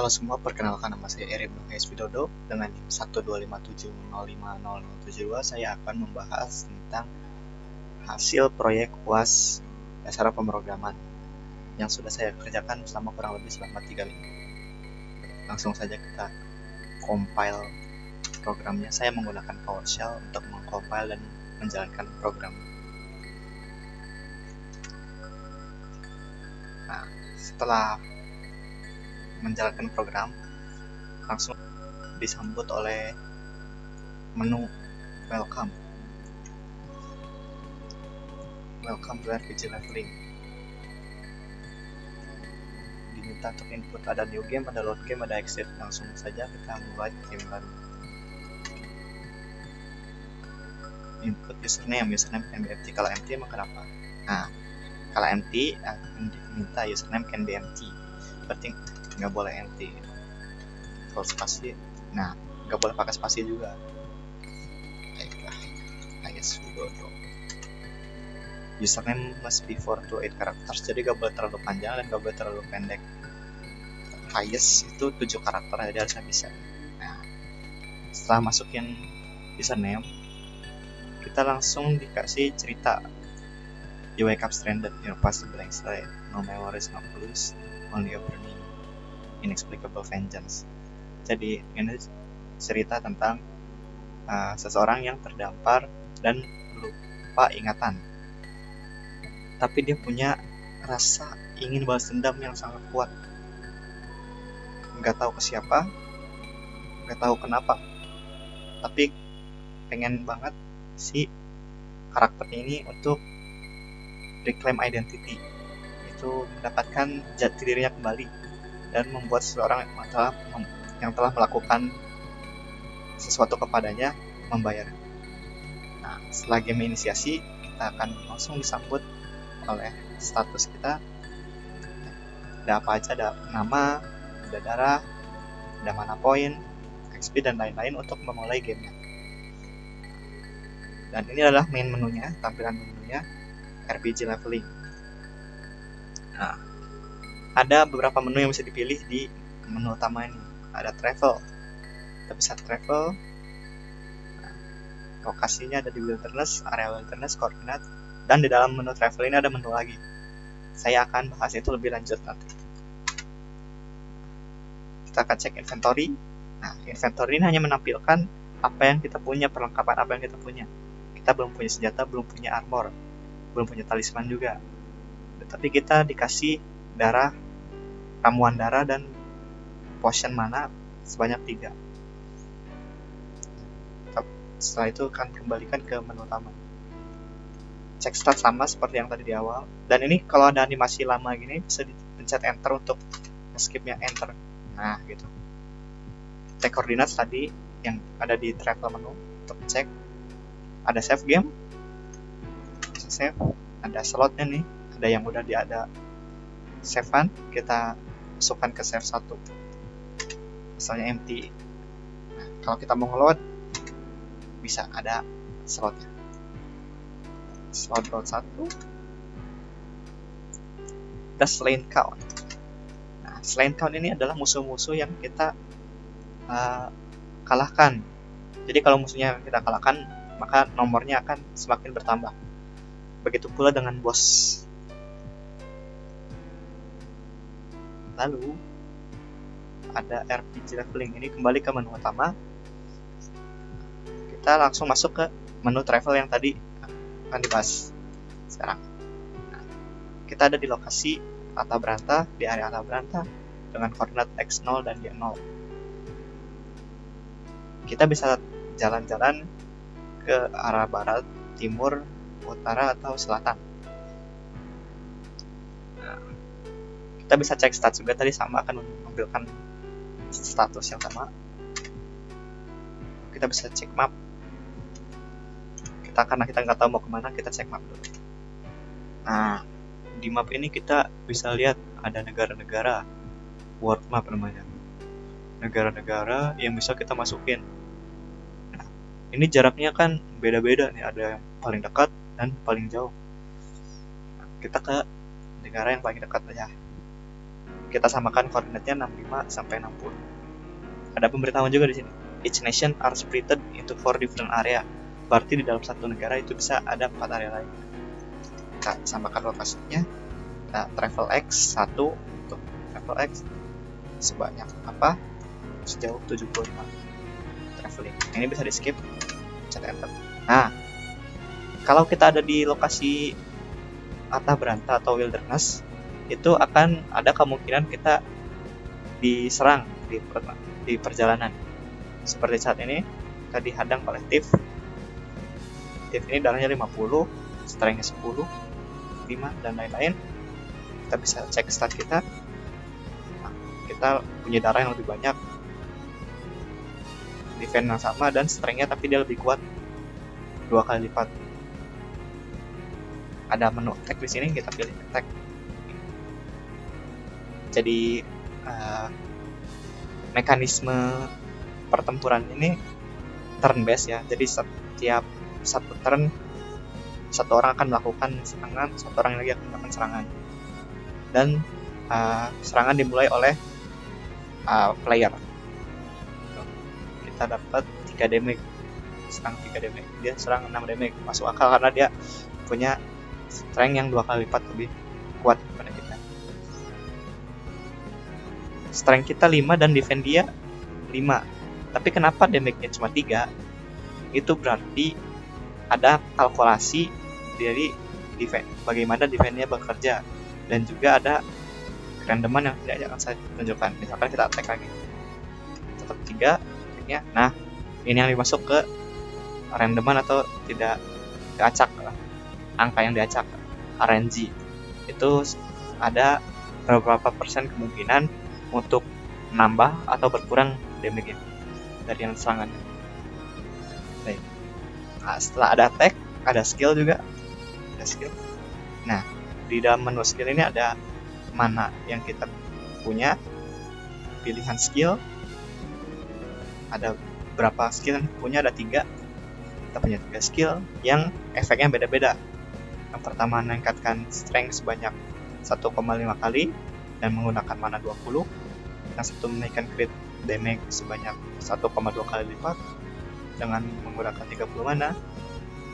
Halo semua, perkenalkan nama saya Erim Nuhais Widodo dengan NIM 12570505072. Saya akan membahas tentang hasil proyek UAS dasar pemrograman yang sudah saya kerjakan selama kurang lebih selama 3 minggu. Langsung saja kita compile programnya. Saya menggunakan PowerShell untuk mengcompile dan menjalankan program. Nah, setelah menjalankan program, langsung disambut oleh menu welcome to RPG Leveling. Diminta untuk input ada new game, ada load game, ada exit. Langsung saja kita mulai game baru. Input username can be empty. Kalau empty emang kenapa? Nah, kalau empty akan diminta username can be empty, berarti nggak boleh empty. Kalau spasi, nah nggak boleh pakai spasi juga. Baiklah, Widodo. Username must be 4 to 8 characters, jadi gak boleh terlalu panjang dan gak boleh terlalu pendek. Highest itu 7 karakter, jadi harusnya bisa. Nah, setelah masukin username, kita langsung dikasih cerita. You wake up stranded, your past blank slate, no memories, no clues, only a burning, inexplicable vengeance. Jadi ini cerita tentang seseorang yang terdampar dan lupa ingatan, tapi dia punya rasa ingin balas dendam yang sangat kuat. Nggak tahu ke siapa, nggak tahu kenapa, tapi pengen banget si karakternya ini untuk reclaim identity, itu mendapatkan jati dirinya kembali dan membuat seseorang yang telah melakukan sesuatu kepadanya membayar. Nah, setelah game inisiasi, kita akan langsung disambut oleh status kita. Ada apa aja, ada nama, ada darah, ada mana poin, XP dan lain-lain untuk memulai gamenya. Dan ini adalah main menunya, tampilan menunya RPG Leveling. Nah, ada beberapa menu yang bisa dipilih di menu utama ini. Ada travel, kita bisa travel. Lokasinya ada di wilderness, area wilderness, koordinat, dan di dalam menu travel ini ada menu lagi. Saya akan bahas itu lebih lanjut nanti. Kita akan cek inventory. Nah, inventory ini hanya menampilkan apa yang kita punya, perlengkapan apa yang kita punya. Kita belum punya senjata, belum punya armor, belum punya talisman juga. Tapi kita dikasih darah, ramuan darah, dan potion mana sebanyak 3. Setelah itu akan kembalikan ke menu utama. Cek stat sama seperti yang tadi di awal. Dan ini kalau ada animasi lama gini bisa dipencet enter untuk skipnya enter. Nah gitu. Cek koordinat tadi yang ada di travel menu untuk cek. Ada save game, bisa save. Ada slotnya nih. Ada yang udah ada save-an, kita masukkan ke save 1. Misalnya empty. Nah, kalau kita mau ngeload, bisa ada slotnya. Slot load 1. Ada slain count. Nah, slain count ini adalah musuh-musuh yang kita kalahkan. Jadi kalau musuhnya kita kalahkan, maka nomornya akan semakin bertambah. Begitu pula dengan boss. Lalu ada RPG Leveling, ini kembali ke menu utama. Kita langsung masuk ke menu travel yang tadi akan dibahas sekarang. Nah, kita ada di lokasi Atabranta, di area Atabranta dengan koordinat X0 dan Y0. Kita bisa jalan-jalan ke arah barat, timur, utara, atau selatan. Nah, kita bisa cek status juga, tadi sama akan mengambilkan status yang sama. Kita bisa cek map. Karena kita nggak tahu mau kemana, kita cek map dulu. Nah, di map ini kita bisa lihat ada negara-negara, world map namanya, negara-negara yang bisa kita masukin. Nah, ini jaraknya kan beda-beda nih, ada yang paling dekat dan paling jauh. Nah, kita ke negara yang paling dekat aja. kita samakan koordinatnya 65 sampai 60. Ada pemberitahuan juga di sini. Each nation are split into 4 different area. Berarti di dalam satu negara itu bisa ada 4 area lain. Kita samakan lokasinya. Nah, travel X 1 untuk travel X sebanyak apa? Sejauh 75 traveling. Ini bisa di skip, pencet enter. Nah, kalau kita ada di lokasi Atah Beranta atau wilderness, itu akan ada kemungkinan kita diserang di perjalanan. Seperti saat ini, kita dihadang oleh Thief. Thief ini darahnya 50, strength-nya 10, 5, dan lain-lain. Kita bisa cek stat kita. Nah, kita punya darah yang lebih banyak, defense yang sama, dan strength-nya tapi dia lebih kuat 2 kali lipat. Ada menu attack di sini, kita pilih attack. Jadi mekanisme pertempuran ini turn based ya. Jadi setiap satu turn satu orang akan melakukan serangan, satu orang lagi akan melakukan serangan. Dan serangan dimulai oleh player. Kita dapat 3 damage, serang 3 damage. Dia serang 6 damage, masuk akal karena dia punya strength yang 2 kali lipat lebih kuat daripada kita. Strength kita 5 dan defense dia 5. Tapi kenapa damage-nya cuma 3? Itu berarti ada kalkulasi dari defense, bagaimana defense-nya bekerja, dan juga ada randoman yang tidak akan saya tunjukkan. Misalkan kita attack lagi, tetap 3 ya. Nah, ini yang dimasuk ke randoman atau tidak diacak, angka yang diacak, RNG. Itu ada beberapa persen kemungkinan untuk nambah atau berkurang damage-nya dari yang serangan. Baik. Nah, setelah ada attack, ada skill juga. Ada skill. Nah, di dalam menu skill ini ada mana yang kita punya, pilihan skill. Ada berapa skill yang punya, ada 3. Kita punya 3 skill yang efeknya beda-beda. Yang pertama meningkatkan strength sebanyak 1,5 kali dan menggunakan mana 20. Yang satu menaikkan crit damage sebanyak 1,2 kali lipat dengan menggunakan 30 mana,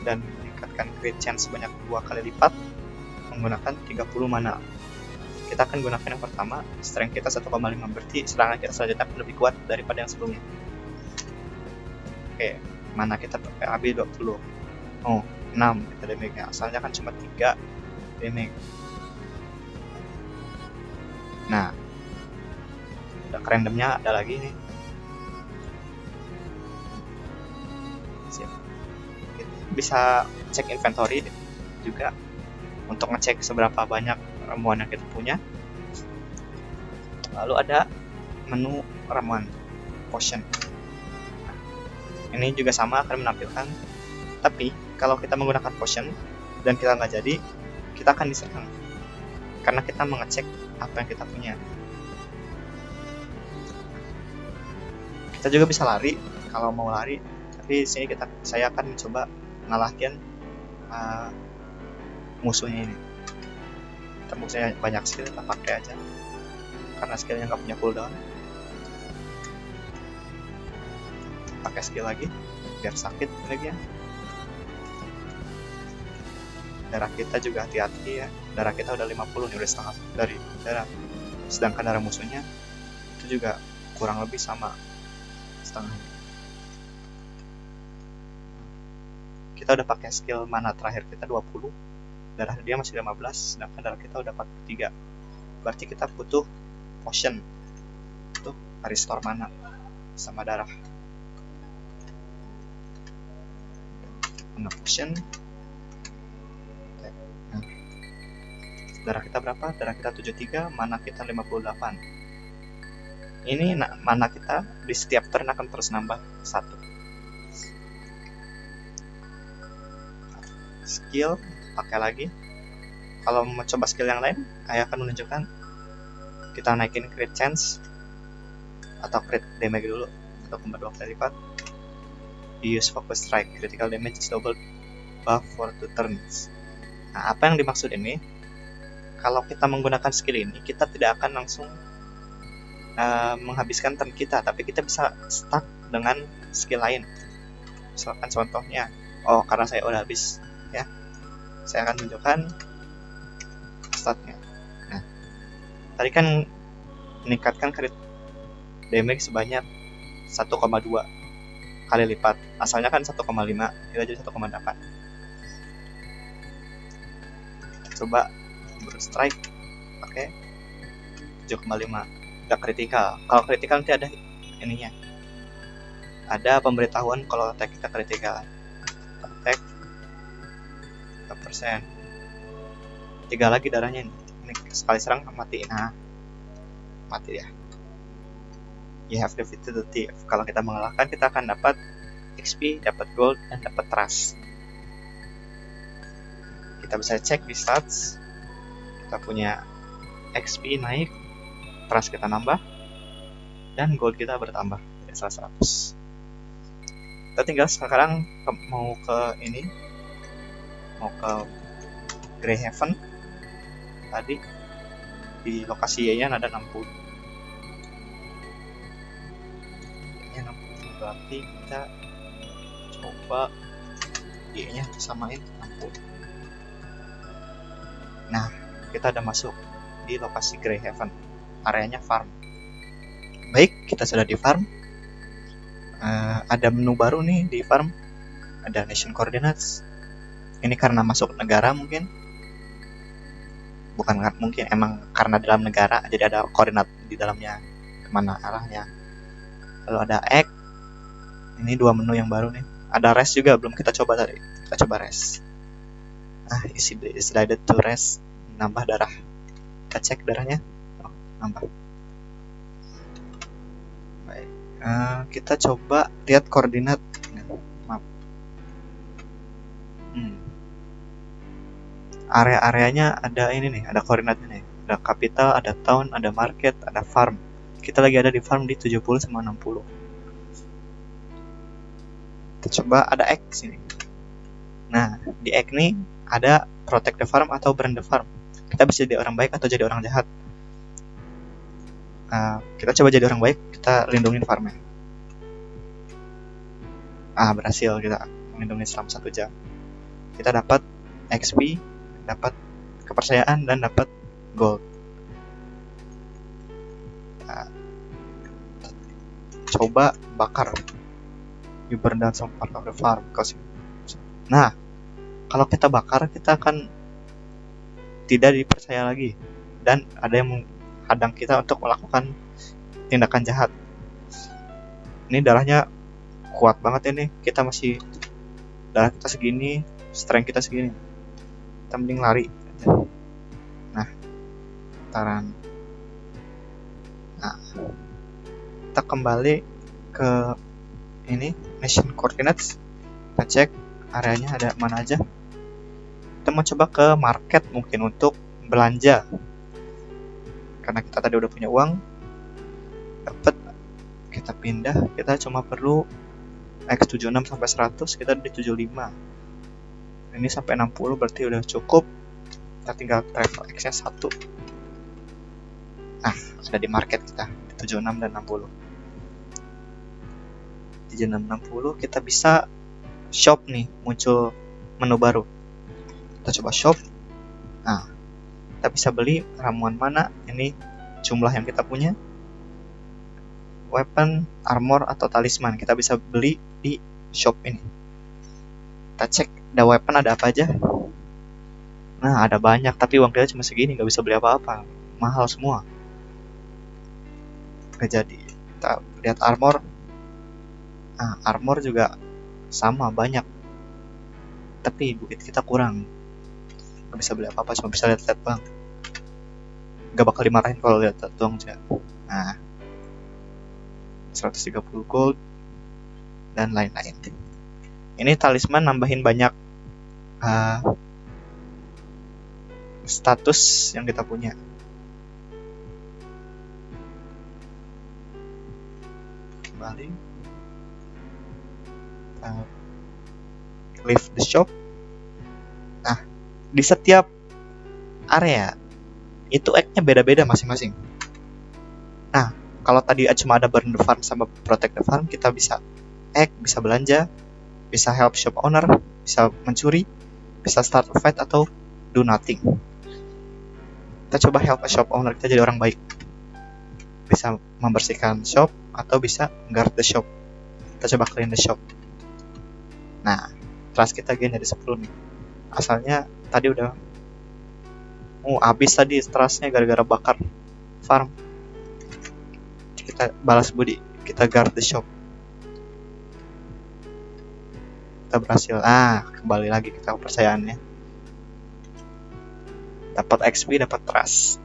dan meningkatkan crit chance sebanyak 2 kali lipat menggunakan 30 mana. Kita akan gunakan yang pertama, strength kita 1,5, berarti serangan kita selanjutnya akan lebih kuat daripada yang sebelumnya. Oke, mana kita pakai AB 20. Oh, 6 kita damage-nya. Asalnya kan cuma 3 damage. Nah, udah randomnya ada lagi nih. Bisa cek inventory juga untuk ngecek seberapa banyak ramuan yang kita punya. Lalu ada menu ramuan potion. Nah, ini juga sama akan menampilkan, tapi kalau kita menggunakan potion dan kita nggak jadi, kita akan diserang karena kita mengecek apa yang kita punya. Kita juga bisa lari kalau mau lari, tapi di sini saya akan mencoba mengalahkan musuhnya ini. Kita musuhnya banyak skill, kita pakai aja karena skillnya nggak punya cooldown. Pakai skill lagi biar sakit lagi ya. Darah kita juga hati-hati ya, darah kita udah 50 nih, udah setengah dari darah, sedangkan darah musuhnya itu juga kurang lebih sama setengahnya. Kita udah pakai skill mana terakhir kita 20, darah dia masih 15, sedangkan darah kita udah 43. Berarti kita butuh potion untuk restore mana sama darah. Mana potion? Nah, darah kita berapa? Darah kita 73, mana kita 58. Ini mana kita di setiap turn akan terus nambah 1. Skill pakai lagi. Kalau mau coba skill yang lain, saya akan menunjukkan. Kita naikin crit chance atau crit damage dulu 1,2 kali lipat. Use focus strike, critical damage is doubled buff for 2 turns. Nah, apa yang dimaksud ini? Kalau kita menggunakan skill ini, kita tidak akan langsung menghabiskan turn kita, tapi kita bisa stuck dengan skill lain. Misalkan contohnya, karena saya udah habis ya, saya akan tunjukkan statnya. Nah, tadi kan meningkatkan crit damage sebanyak 1,2 kali lipat, asalnya kan 1,5, kita jadi 1,8. Coba strike pakai 7,5, udah kritikal. Kalau kritikal nanti ada ininya, ada pemberitahuan kalau attack kita kritikal. Attack 3%, 3 lagi darahnya ini sekali serang mati. Nah, mati ya. You have defeated the thief. Kalau kita mengalahkan, kita akan dapat XP, dapat gold, dan dapat trust. Kita bisa cek di stats, kita punya XP naik, trust kita nambah, dan gold kita bertambah dari 100. Kita tinggal sekarang mau ke Greyhaven. Tadi di lokasi Y-nya ada 60. Y-nya 60 berarti kita coba Y-nya samain 60. Nah, kita udah masuk di lokasi Greyhaven. Areanya farm. Baik, kita sudah di farm. Ada menu baru nih di farm. Ada nation coordinates. Ini karena masuk negara mungkin. Bukan mungkin, emang karena dalam negara, jadi ada koordinat di dalamnya kemana arahnya. Lalu ada egg. Ini 2 menu yang baru nih. Ada rest juga, belum kita coba tadi. Kita coba rest. Is decided to rest. Nambah darah. Kita cek darahnya. Nambah. Baik. Kita coba lihat koordinat. Maaf. Area-areanya ada ini nih, ada koordinatnya nih. Ada capital, ada town, ada market, ada farm. Kita lagi ada di farm di 70 sama 60. Kita coba ada egg sini. Nah, di egg nih ada protect the farm atau brand the farm. Kita bisa jadi orang baik atau jadi orang jahat. Kita coba jadi orang baik, kita lindungin farmnya. Berhasil kita melindungi selama 1 jam. Kita dapat XP, dapat kepercayaan, dan dapat gold. Coba bakar. You burn down some part of the farm. Nah, kalau kita bakar, kita akan tidak dipercaya lagi, dan ada yang menghadang kita untuk melakukan tindakan jahat. Ini darahnya kuat banget ini. Kita masih, darah kita segini, strength kita segini. Kita mending lari. Nah, taran. Kita kembali ke ini nation coordinates. Kita cek areanya ada mana aja. Kita mau coba ke market mungkin untuk belanja. Karena kita tadi udah punya uang, dapat, kita pindah. Kita cuma perlu X76 sampai 100, kita di 75. Ini sampai 60 berarti udah cukup. Kita tinggal travel X nya 1. Ada di market kita di 76 dan 60. Di 76-60 kita bisa shop nih, muncul menu baru. Kita coba shop. Kita bisa beli ramuan mana. Ini jumlah yang kita punya. Weapon, armor, atau talisman kita bisa beli di shop ini. Kita cek ada weapon ada apa aja. Ada banyak, tapi uang kita cuma segini, nggak bisa beli apa-apa, mahal semua. Nggak jadi. Kita lihat armor. Armor juga sama, banyak, tapi duit kita kurang, nggak bisa beli apa-apa, cuma bisa lihat-lihat bang. Nggak bakal dimarahin kalau lihat doang aja. 130 gold dan lain-lain. Ini talisman nambahin banyak status yang kita punya. Kembali, leave the shop. Di setiap area itu egg-nya beda-beda masing-masing. Kalau tadi cuma ada burn the farm sama protect the farm, kita bisa hack, bisa belanja, bisa help shop owner, bisa mencuri, bisa start a fight, atau do nothing. Kita coba help a shop owner, kita jadi orang baik. Bisa membersihkan shop atau bisa guard the shop. Kita coba clean the shop. Nah, trust kita gain jadi 10 nih. Asalnya tadi udah habis tadi trustnya gara-gara bakar farm. Kita balas budi, kita guard the shop. Kita berhasil. Kembali lagi kita kepercayaannya. Dapat XP, dapat trust.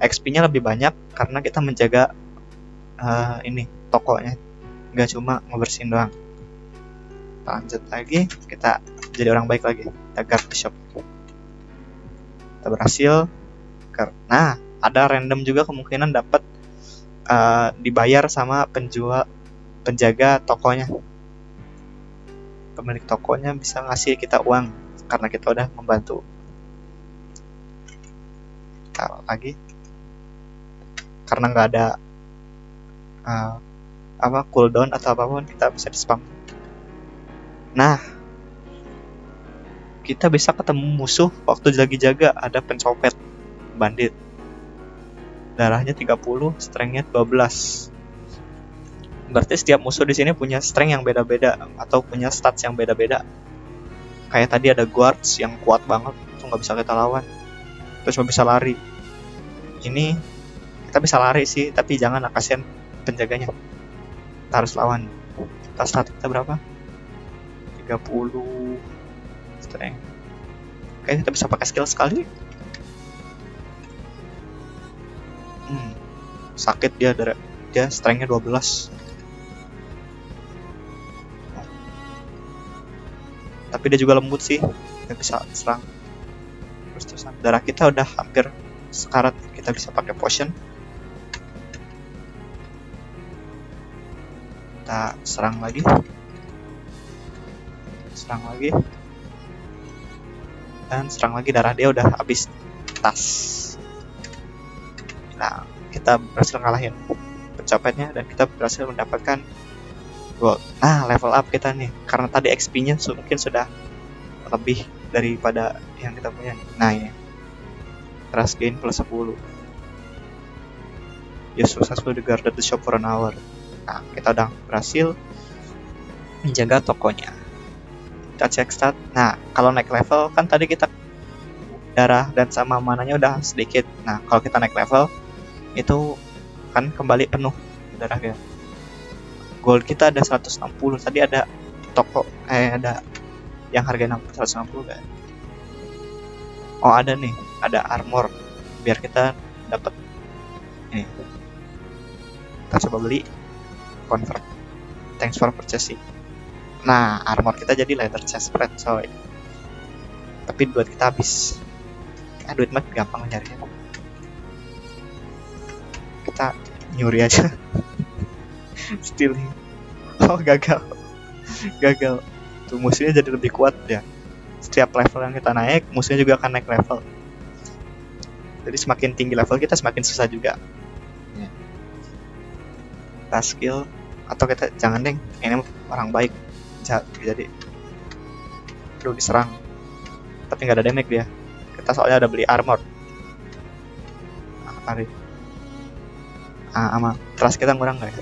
XP-nya lebih banyak karena kita menjaga ini tokonya, nggak cuma ngebersihin doang. Lanjut lagi, kita jadi orang baik lagi, kita guard the shop. Kita berhasil karena ada random juga kemungkinan dapat dibayar sama penjaga tokonya. Pemilik tokonya bisa ngasih kita uang karena kita udah membantu. Taruh lagi karena nggak ada cooldown atau apapun, kita bisa di spam. Nah, kita bisa ketemu musuh waktu lagi jaga, ada pencopet bandit. Darahnya 30, strength-nya 12. Berarti setiap musuh di sini punya strength yang beda-beda atau punya stats yang beda-beda. Kayak tadi ada guards yang kuat banget, itu nggak bisa kita lawan. Terus cuma bisa lari. Ini kita bisa lari sih, tapi jangan kasihan penjaganya. Kita harus lawan. Stat kita berapa? 30 strength. Oke, kita bisa pakai skill sekali. Sakit dia strength-nya 12. Tapi dia juga lembut sih, dia bisa serang terus-terusan. Darah kita udah hampir sekarat, kita bisa pakai potion. Kita serang lagi, dan serang lagi. Darah dia udah habis tas. Nah, kita berhasil ngalahin pencapaiannya dan kita berhasil mendapatkan gold. Nah, level up kita nih, karena tadi XP-nya mungkin sudah lebih daripada yang kita punya. Nah, ini trust gain plus 10. You successfully guarded the shop for an hour. Nah, kita udah berhasil menjaga tokonya. Kita cek stat. Nah, kalau naik level kan tadi kita darah dan sama mananya udah sedikit. Nah, kalau kita naik level itu kan kembali penuh darahnya. Gold kita ada 160. Tadi ada toko ada yang harganya 160 kan? Oh, ada nih, ada armor. Biar kita dapat ini. Kita coba beli, convert. Thanks for purchasing. Nah, armor kita jadi leather chest plate, coy. Tapi duit kita habis. Duit mah gampang nyarinya. Kita nyuri aja. Stealing. Oh, gagal. Tuh, musuhnya jadi lebih kuat ya. Setiap level yang kita naik, musuhnya juga akan naik level. Jadi semakin tinggi level kita, semakin susah juga. Ya. Kita skill, atau kita jangan deng, ini orang baik. Jadi diserang, tapi nggak ada damage dia. Kita soalnya ada beli armor. Tarik. Aman. Trust kita kurang nggak ya?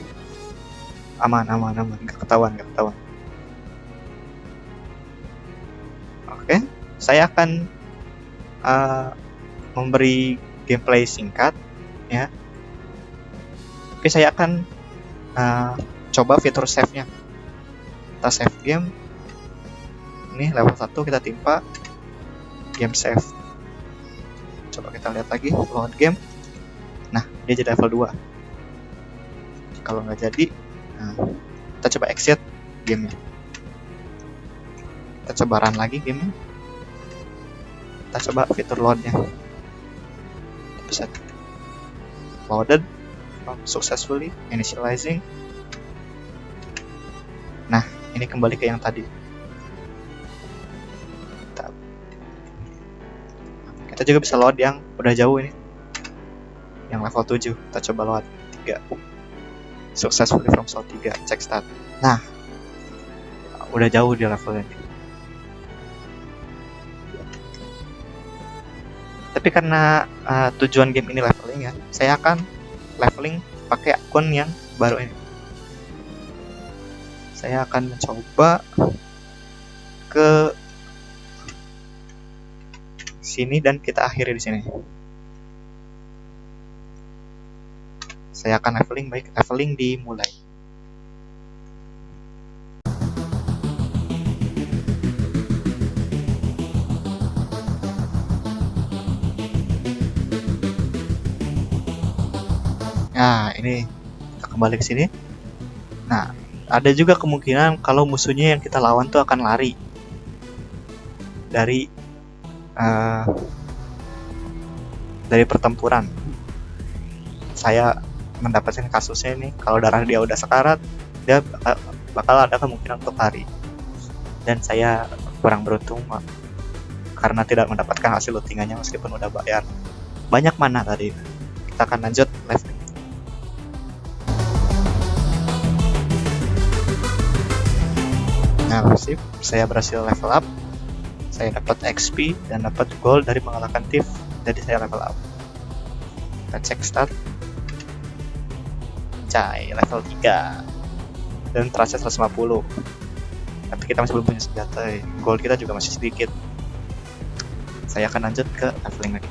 Aman. Nggak ketahuan. Oke, saya akan memberi gameplay singkat, ya. Oke, saya akan coba fitur save-nya. Kita save game. Ini level 1 kita timpa game save. Coba kita lihat lagi load game. Nah, dia jadi level 2. Kalau nggak jadi, kita coba exit gamenya. Kita coba run lagi gamenya. Kita coba fitur loadnya. Bisa loaded successfully initializing. Nah, ini kembali ke yang tadi. Kita juga bisa load yang udah jauh ini. yang level 7. Kita coba lewat 3. Successfully from zone 3. Cek stat. Nah, udah jauh di levelnya. Tapi karena tujuan game ini leveling ya, saya akan leveling pakai akun yang baru ini. Saya akan mencoba ke sini dan kita akhiri di sini. Saya akan leveling dimulai. Nah, ini kita kembali ke sini. Nah, ada juga kemungkinan kalau musuhnya yang kita lawan tuh akan lari dari pertempuran. Saya mendapatkan kasusnya ini, kalau darah dia udah sekarat, dia bakal ada kemungkinan untuk lari. Dan saya kurang beruntung karena tidak mendapatkan hasil lootingannya meskipun udah bayar banyak mana tadi. Kita akan lanjut leveling. Nah, sip, saya berhasil level up. Saya dapat XP dan dapat gold dari mengalahkan Thief. Jadi saya level up. Kita cek stat. Cai, level 3. Dan trustnya 150. Tapi kita masih belum punya senjata. Gold kita juga masih sedikit. Saya akan lanjut ke leveling lagi.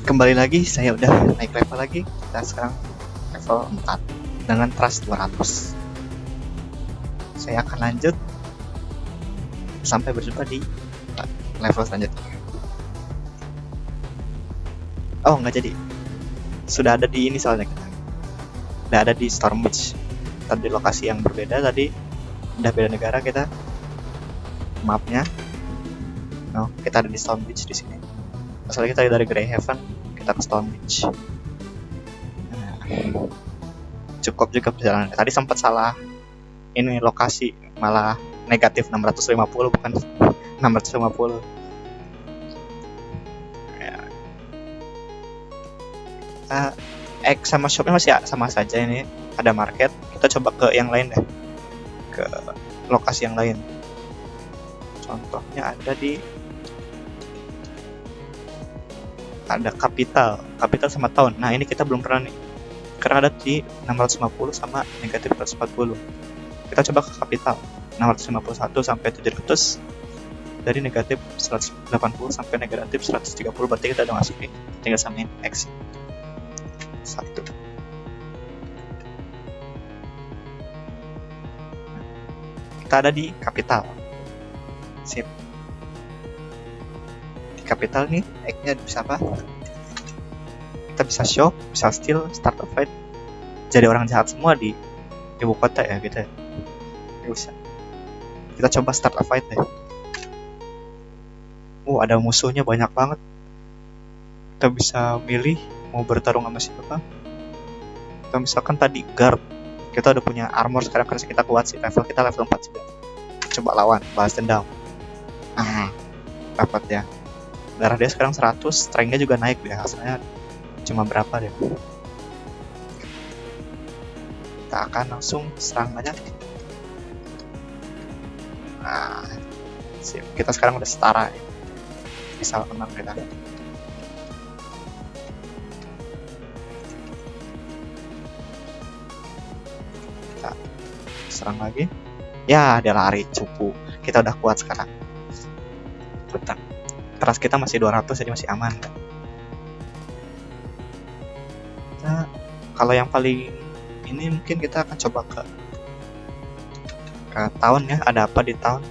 Kembali lagi, saya udah naik level lagi. Kita sekarang level 4 dengan trust 200. Saya akan lanjut sampai berjumpa di level selanjutnya. Oh, nggak jadi. Sudah ada di ini soalnya kita. Udah ada di Stormwatch. Tadi lokasi yang berbeda tadi. Udah beda negara kita. Mapnya. No, kita ada di Stormwatch di sini. Asalnya kita dari Greyhaven, kita ke Stormwatch. Nah, cukup juga perjalanan. Tadi sempat salah ini lokasi, malah negatif 650 bukan 650. Ya. X sama shopnya masih sama saja ini. Ada market. Kita coba ke yang lain deh. Ke lokasi yang lain. Contohnya ada capital sama town. Nah, ini kita belum pernah nih. Karena ada di 650 sama negatif 140. Kita coba ke capital. 651 sampai 700 dari negatif 180 sampai negatif 130, berarti kita udah masuk nih. Tinggal samain X 1. Kita ada di capital. Sip. Di capital nih, X-nya bisa apa? Kita bisa shop, bisa steal, start a fight. Jadi orang jahat semua di ibu kota ya gitu ya. Bisa. Kita coba start a fight deh. Ada musuhnya banyak banget. Kita bisa milih mau bertarung sama siapa. Kita misalkan tadi guard. Kita udah punya armor sekarang karena kita kuat sih. Kita level 4 sudah. Coba lawan, balas dendam. Dapat ya. Darah dia sekarang 100, strength-nya juga naik deh. Asalnya cuma berapa deh. Kita akan langsung serang aja. Nah, sip. Kita sekarang udah setara ya. Bisa menang kita. Kita serang lagi. Ya, dia lari, cupu. Kita udah kuat sekarang. Bentar. Trust kita masih 200, jadi masih aman. Nah, kalau yang paling ini mungkin kita akan coba ke town ya. Ada apa di town?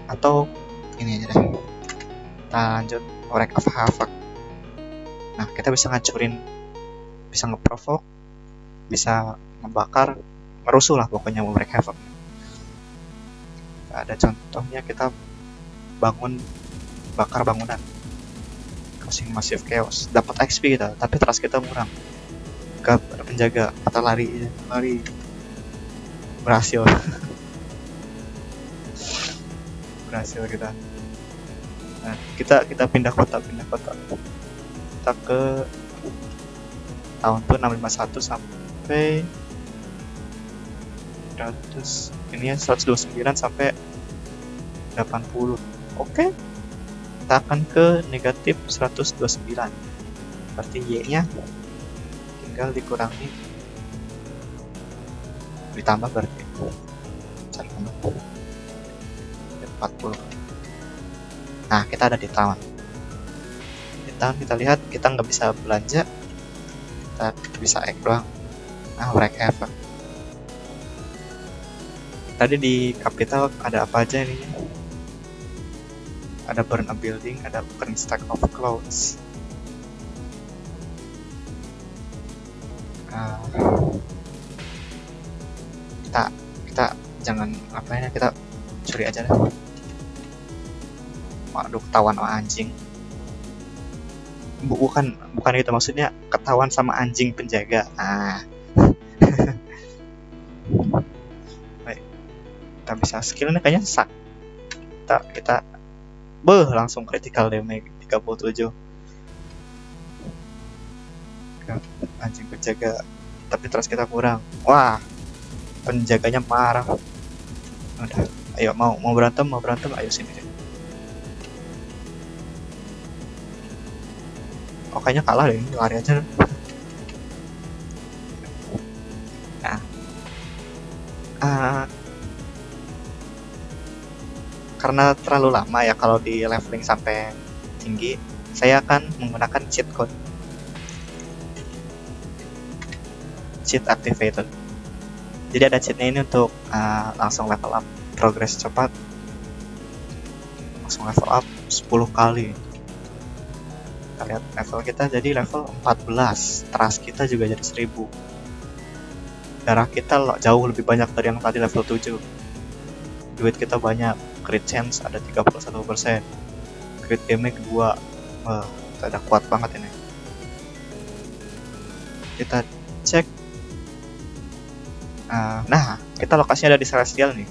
Atau ini aja deh. Kita lanjut Wreck of Havoc. Nah, kita bisa ngancurin, bisa ngeprovoke, bisa ngebakar, ngerusuh lah pokoknya Wreck Havoc. Ada contohnya, kita bakar bangunan, causing massive chaos, dapat XP kita, tapi trust kita kurang. Gak ada penjaga atau lari berhasil. Berhasil kita. Nah, kita pindah kota. Kita ke tahun tuh 651 sampai 129 sampai 80. Oke. Kita akan ke negatif 129. Berarti Y-nya tinggal dikurangi, ditambah berarti 40. Nah, kita ada di tahun. Di tahun kita lihat kita nggak bisa belanja, kita bisa X doang. Nah, Wreck Havoc. Tadi di capital ada apa aja ini? Ada burn a building, ada burn stack of clothes. Kita jangan apa ya, kita curi aja deh. Waduh, ketahuan sama anjing. Bukan itu maksudnya, ketahuan sama anjing penjaga. Baik, kita bisa skillnya kayaknya sak. Kita langsung critical damage 37 ke anjing penjaga, tapi terus kita kurang. Wah, penjaganya marah. Udah, ayo mau berantem, ayo sini deh. Oh, kayaknya kalah deh, lari aja. Nah, karena terlalu lama ya kalau di leveling sampai tinggi, saya akan menggunakan cheat code. Cheat activated. Jadi ada cheatnya ini untuk langsung level up, progress cepat, langsung level up 10 kali. Kita lihat level kita jadi level 14, trust kita juga jadi 1000, darah kita jauh lebih banyak dari yang tadi level 7, duit kita banyak, crit chance ada 31%, crit damage 2. Kita udah kuat banget ini. Kita cek. Nah, kita lokasinya ada di Celestial nih.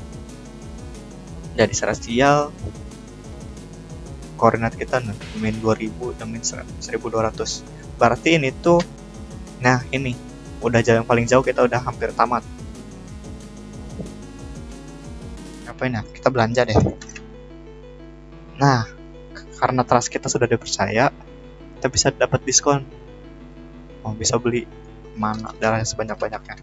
Jadi Celestial, koordinat kita min 2000 dan min 1200. Berarti ini tuh, nah ini udah jalan paling jauh, kita udah hampir tamat. Ngapain ya? Kita belanja deh. Nah, karena trust kita sudah dipercaya, kita bisa dapat diskon. Bisa beli mana darahnya sebanyak-banyaknya.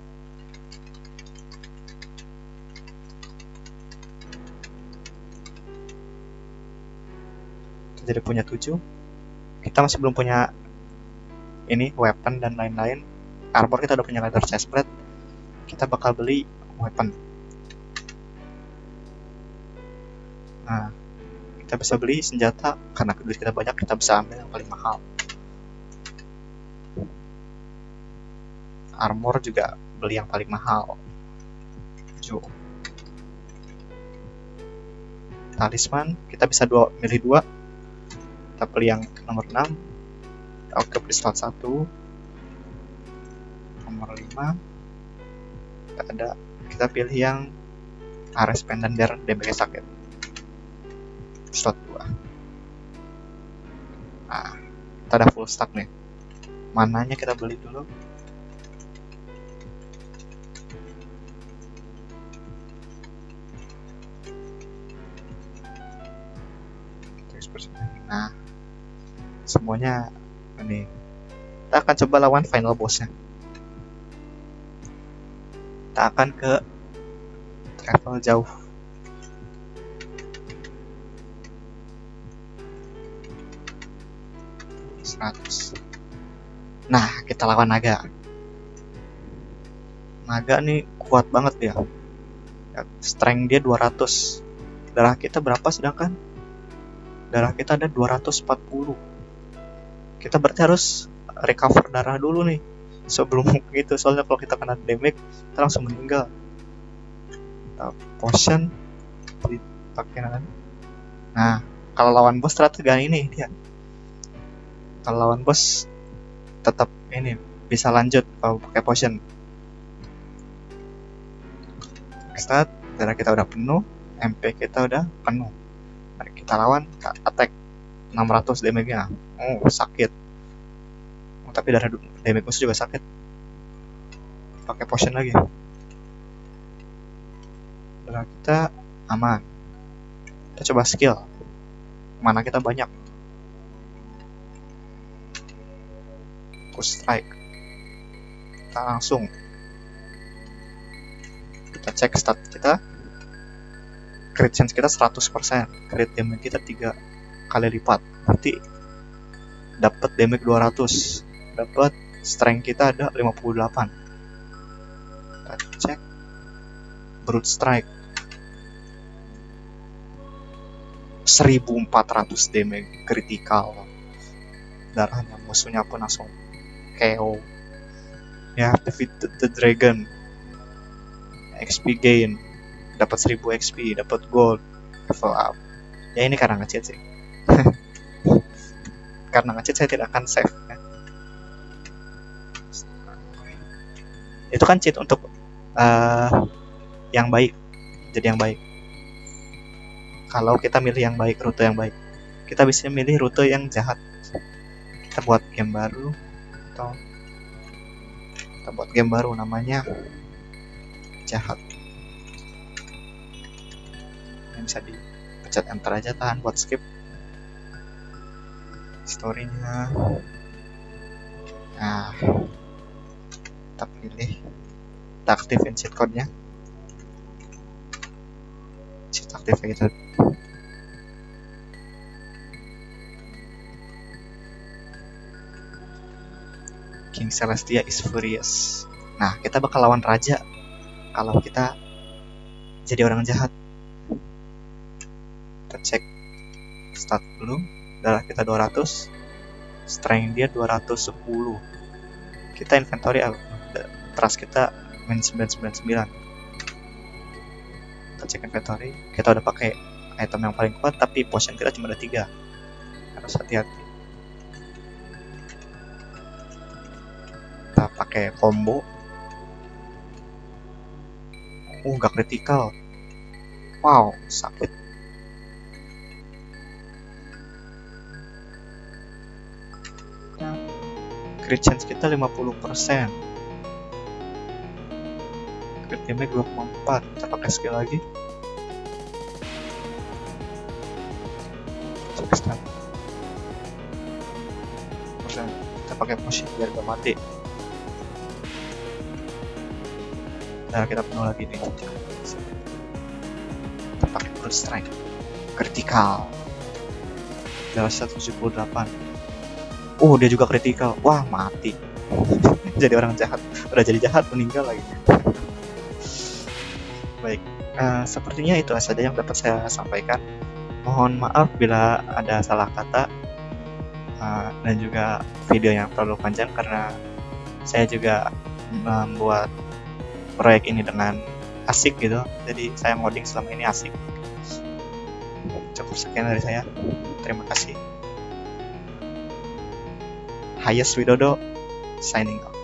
Jadi punya 7. Kita masih belum punya ini weapon dan lain-lain. Armor kita udah punya leather chestplate. Kita bakal beli weapon. Nah, kita bisa beli senjata karena duit kita banyak, kita bisa ambil yang paling mahal. Armor juga beli yang paling mahal. 7. Talisman kita bisa milih 2. Kita pilih yang nomor 6. Oke, beli slot 1. Nomor 5. Kita pilih yang Ares Pendant biar damage sakit. Slot 2. Nah, kita ada full stack nih. Mananya kita beli dulu. Nah, semuanya ini. Kita akan coba lawan final bossnya. Kita akan ke travel jauh. Nah, kita lawan naga. Naga nih kuat banget dia. Strength dia 200. Darah kita berapa sedangkan? darah kita ada 240. Kita berarti harus recover darah dulu nih sebelum gitu, soalnya kalau kita kena damage kita langsung meninggal. Kita potion dipakai kan. Nah, kalau lawan bos ternyata gak ini dia. Kalau lawan bos tetap ini bisa lanjut kalau pakai potion. Start, darah kita udah penuh, MP kita udah penuh. Mari kita lawan, kita attack 600 damage-nya. Oh, sakit. Oh, tapi darah damage musuh juga sakit. Pakai potion lagi. Darah kita aman. Kita coba skill. Mana kita banyak. Push strike. Kita langsung. Kita cek stat kita. Crit chance kita 100%. Crit damage kita 3 kali lipat. Berarti dapat damage 200. Dapat strength kita ada 58. Kita cek. Brute strike. 1400 damage critical. Darahnya musuhnya pun langsung KO. Ya, defeat the dragon. XP gain. Dapat 1000 XP, dapat gold, level up. Ya ini karena nge-cheat sih. Karena nge-cheat saya tidak akan save ya. Itu kan cheat untuk yang baik. Jadi yang baik. Kalau kita milih yang baik, rute yang baik, kita bisa milih rute yang jahat. Kita buat game baru, atau kita buat game baru namanya jahat. Yang bisa dipencet enter aja, tahan buat skip. Story-nya. Nah, kita pilih, kita aktifin cheat code-nya. Cheat activated. King Celestia is furious. Nah, kita bakal lawan raja kalau kita jadi orang jahat. Kita cek stat dulu. Darah kita 200, strength dia 210. Kita inventory trust kita min 999. Kita cek inventory, kita udah pakai item yang paling kuat, tapi potion kita cuma ada 3. Harus hati-hati. Kita pakai combo. Gak critical. Wow, sakit. Crit chance kita 50%. Crit damage 2,4. Kita pakai skill lagi. Cek stat. Kita pakai potion biar gak mati. Nah, kita penuh lagi nih. Kita pakai brute strike. Critical. Darah 178. Dia juga critical. Wah, mati. Jadi orang jahat. Udah jadi jahat, meninggal lagi. Baik, sepertinya itu saja yang dapat saya sampaikan. Mohon maaf bila ada salah kata dan juga video yang terlalu panjang, karena saya juga membuat proyek ini dengan asik gitu. Jadi saya ngoding selama ini asik. Cukup sekian dari saya. Terima kasih. Hayes Widodo signing out.